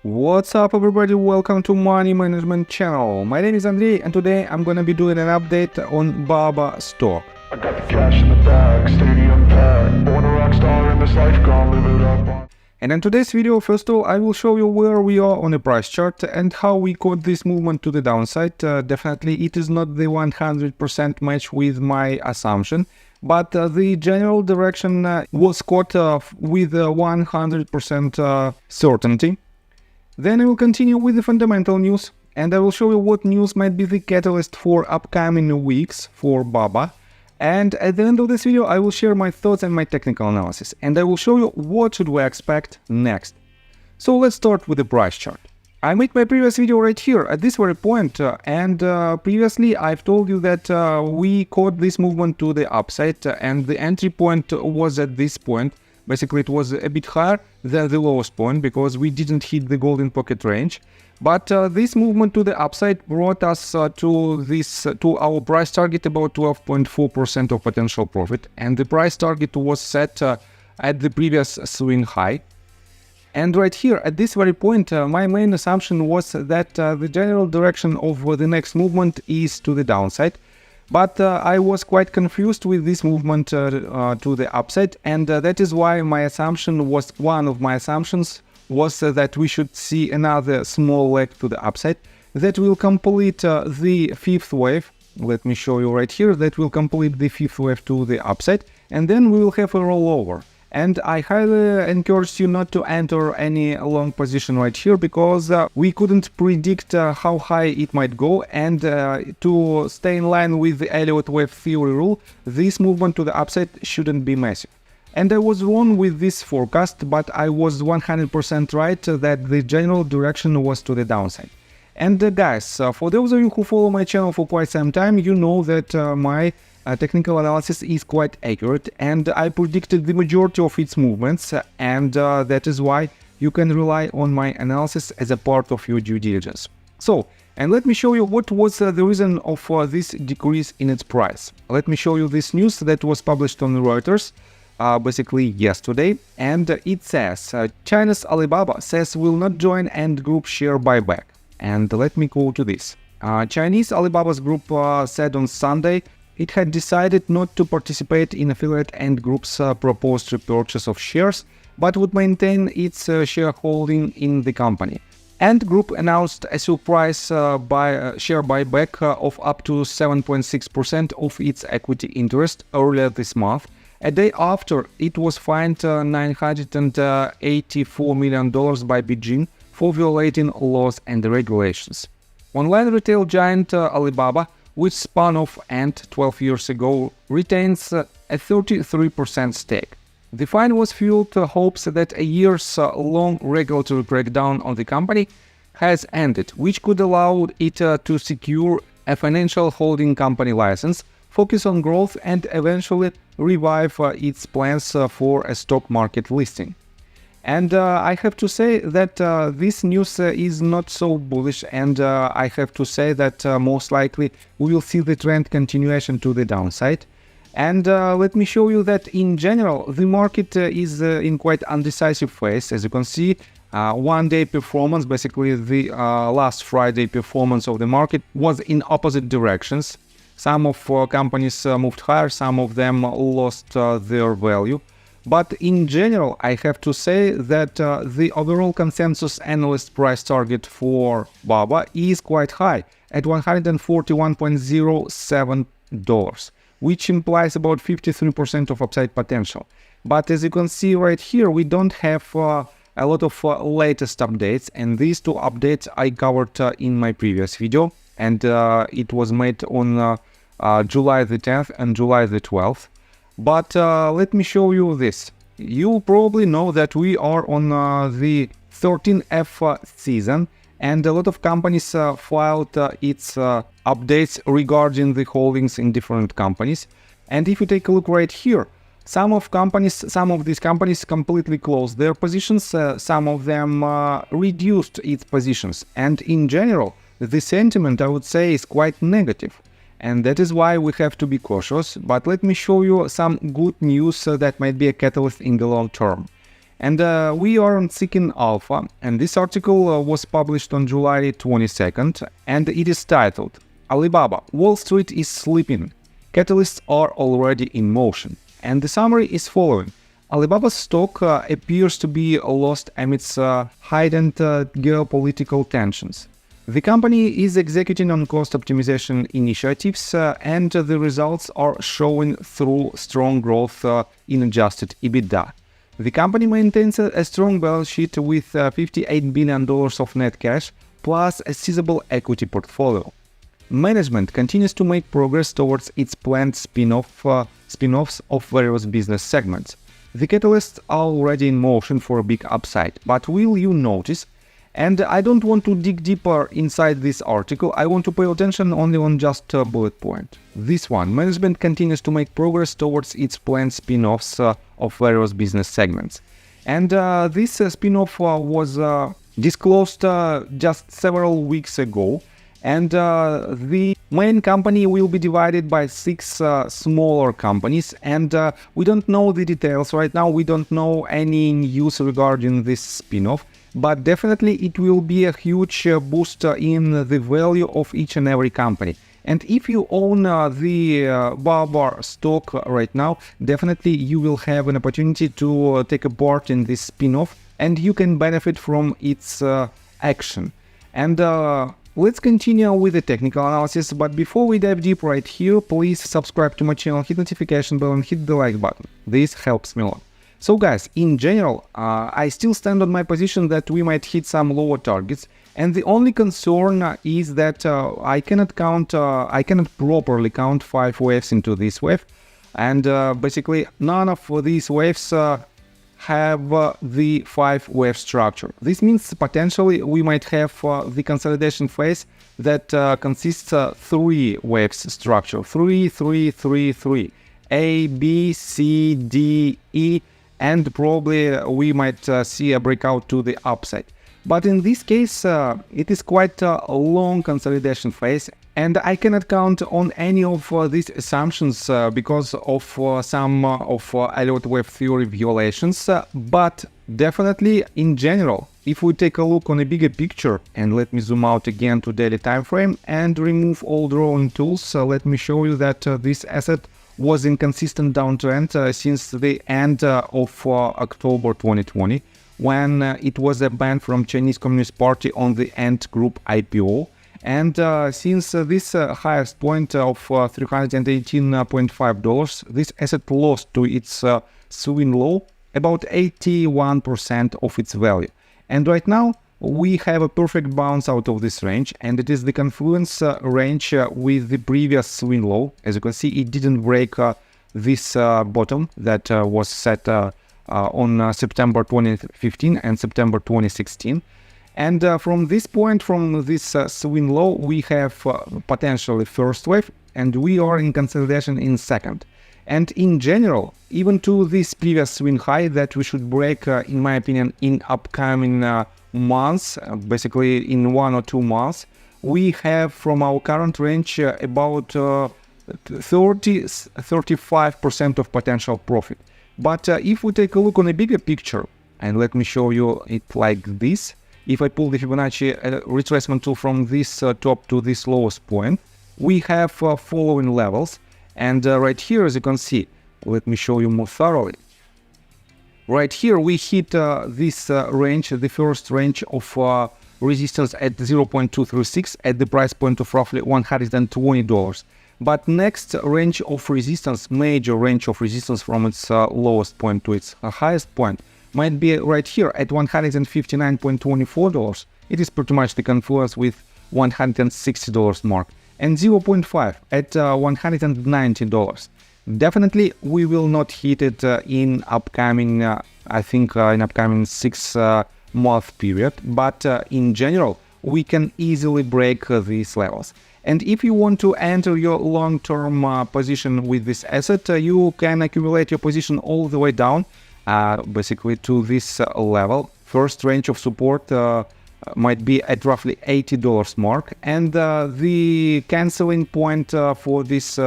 What's up everybody, welcome to Money Management channel. My name is Andrei and today I'm gonna be doing an update on BABA stock. I got the cash in the bag, stadium packed, born a rock star in this life, gonna live it up. And in today's video, first of all, I will show you where we are on the price chart and how we caught this movement to the downside. Definitely it is not the 100% match with my assumption, but the general direction was caught with 100% certainty. Then I will continue with the fundamental news and I will show you what news might be the catalyst for upcoming weeks for BABA. And at the end of this video, I will share my thoughts and my technical analysis, and I will show you what should we expect next. So let's start with the price chart. I made my previous video right here at this very point, and previously I've told you that we caught this movement to the upside, and the entry point was at this point. Basically, it was a bit higher than the lowest point because we didn't hit the golden pocket range. But this movement to the upside brought us to our price target, about 12.4% of potential profit, and the price target was set at the previous swing high. And right here at this very point, my main assumption was that the general direction of the next movement is to the downside. But I was quite confused with this movement to the upside, and that is why one of my assumptions was that we should see another small leg to the upside that will complete the fifth wave. Let me show you right here, that will complete the fifth wave to the upside, and then we will have a rollover. And I highly encourage you not to enter any long position right here because we couldn't predict how high it might go, and to stay in line with the Elliott wave theory rule, this movement to the upside shouldn't be massive. And I was wrong with this forecast, but I was 100% right that the general direction was to the downside. And guys, for those of you who follow my channel for quite some time, you know that my technical analysis is quite accurate, and I predicted the majority of its movements, and that is why you can rely on my analysis as a part of your due diligence. So, and let me show you what was the reason of this decrease in its price. Let me show you this news that was published on Reuters. Basically yesterday, and it says China's Alibaba says will not join Ant Group share buyback. And let me go to this. Chinese Alibaba's group said on Sunday it had decided not to participate in affiliate Ant Group's proposed repurchase of shares, but would maintain its shareholding in the company. Ant Group announced a surprise share buyback of up to 7.6% of its equity interest earlier this month, a day after it was fined $984 million by Beijing for violating laws and regulations. Online retail giant Alibaba, which spun off Ant 12 years ago, retains a 33% stake. The fine was fueled hopes that a years-long regulatory crackdown on the company has ended, which could allow it to secure a financial holding company license, focus on growth, and eventually revive its plans for a stock market listing. And I have to say that this news is not so bullish, and I have to say that most likely we will see the trend continuation to the downside. And let me show you that in general the market is in quite undecisive phase. As you can see, one-day performance, basically the last Friday performance of the market, was in opposite directions. Some of companies moved higher, some of them lost their value. But in general, I have to say that the overall consensus analyst price target for BABA is quite high at $141.07, which implies about 53% of upside potential. But as you can see right here, we don't have a lot of latest updates, and these two updates I covered in my previous video, and it was made on July the 10th and July the 12th. But let me show you this. You probably know that we are on the 13F season, and a lot of companies filed its updates regarding the holdings in different companies. And if you take a look right here, some of these companies completely closed their positions, some of them reduced its positions, and in general the sentiment, I would say, is quite negative. And that is why we have to be cautious. But let me show you some good news that might be a catalyst in the long term. And we are on Seeking Alpha, and this article was published on July 22nd, and it is titled, Alibaba, Wall Street is sleeping. Catalysts are already in motion. And the summary is following. Alibaba's stock appears to be lost amidst heightened geopolitical tensions. The company is executing on cost optimization initiatives, and the results are showing through strong growth in adjusted EBITDA. The company maintains a strong balance sheet with $58 billion of net cash plus a sizable equity portfolio. Management continues to make progress towards its planned spin-offs of various business segments. The catalysts are already in motion for a big upside, but will you notice? And I don't want to dig deeper inside this article, I want to pay attention only on just a bullet point. This one, management continues to make progress towards its planned spin-offs of various business segments. And this spin-off was disclosed just several weeks ago. And the main company will be divided by 6 smaller companies, and we don't know the details right now. We don't know any news regarding this spin-off, but definitely it will be a huge boost in the value of each and every company. And if you own the Alibaba stock right now, definitely you will have an opportunity to take a part in this spin-off, and you can benefit from its action. And let's continue with the technical analysis, but before we dive deep right here, please subscribe to my channel, hit notification bell and hit the like button. This helps me a lot. So guys, in general, I still stand on my position that we might hit some lower targets, and the only concern is that I cannot properly count 5 waves into this wave, and basically none of these waves have the 5-wave structure. This means potentially we might have the consolidation phase that consists 3 waves structure, 3, 3, 3, 3, A, B, C, D, E, and probably we might see a breakout to the upside. But in this case, it is quite a long consolidation phase, and I cannot count on any of these assumptions because of some of Elliott wave theory violations, but definitely in general, if we take a look on a bigger picture, and let me zoom out again to daily time frame and remove all drawing tools, let me show you that this asset was in consistent downtrend since the end of October 2020, when it was banned from Chinese Communist Party on the Ant Group IPO. And since this highest point of $318.5, this asset lost to its swing low about 81% of its value. And right now, we have a perfect bounce out of this range, and it is the confluence range with the previous swing low. As you can see, it didn't break this bottom that was set on September 2015 and September 2016. And from this point, from this swing low, we have potentially first wave, and we are in consolidation in second. And in general, even to this previous swing high that we should break, in my opinion, in upcoming months, basically in 1 or 2 months, we have from our current range about 35% of potential profit. But if we take a look on a bigger picture, and let me show you it like this, if I pull the Fibonacci retracement tool from this top to this lowest point, we have following levels. And right here, as you can see, let me show you more thoroughly. Right here, we hit this range, the first range of resistance at 0.236 at the price point of roughly $120. But next range of resistance, major range of resistance from its lowest point to its highest point, might be right here at $159.24. It is pretty much the confluence with $160 mark, and 0.5 at $190. Definitely we will not hit it in upcoming I think in upcoming 6-month period, but in general we can easily break these levels. And if you want to enter your long-term position with this asset, you can accumulate your position all the way down basically to this level. First range of support might be at roughly $80 mark, and the canceling point for this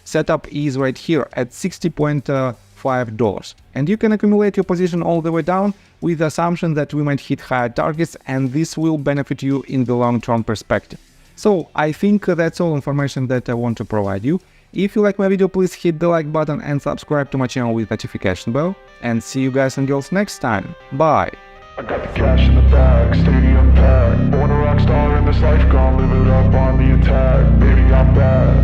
setup is right here at $60.5 $5. And you can accumulate your position all the way down with the assumption that we might hit higher targets, and this will benefit you in the long-term perspective. So I think that's all information that I want to provide you. If you like my video, please hit the like button and subscribe to my channel with notification bell. And see you guys and girls next time. Bye! I got the cash in the bag, stadium packed. Born a rock star in this life, gonna live it up on the attack. Baby, I'm back.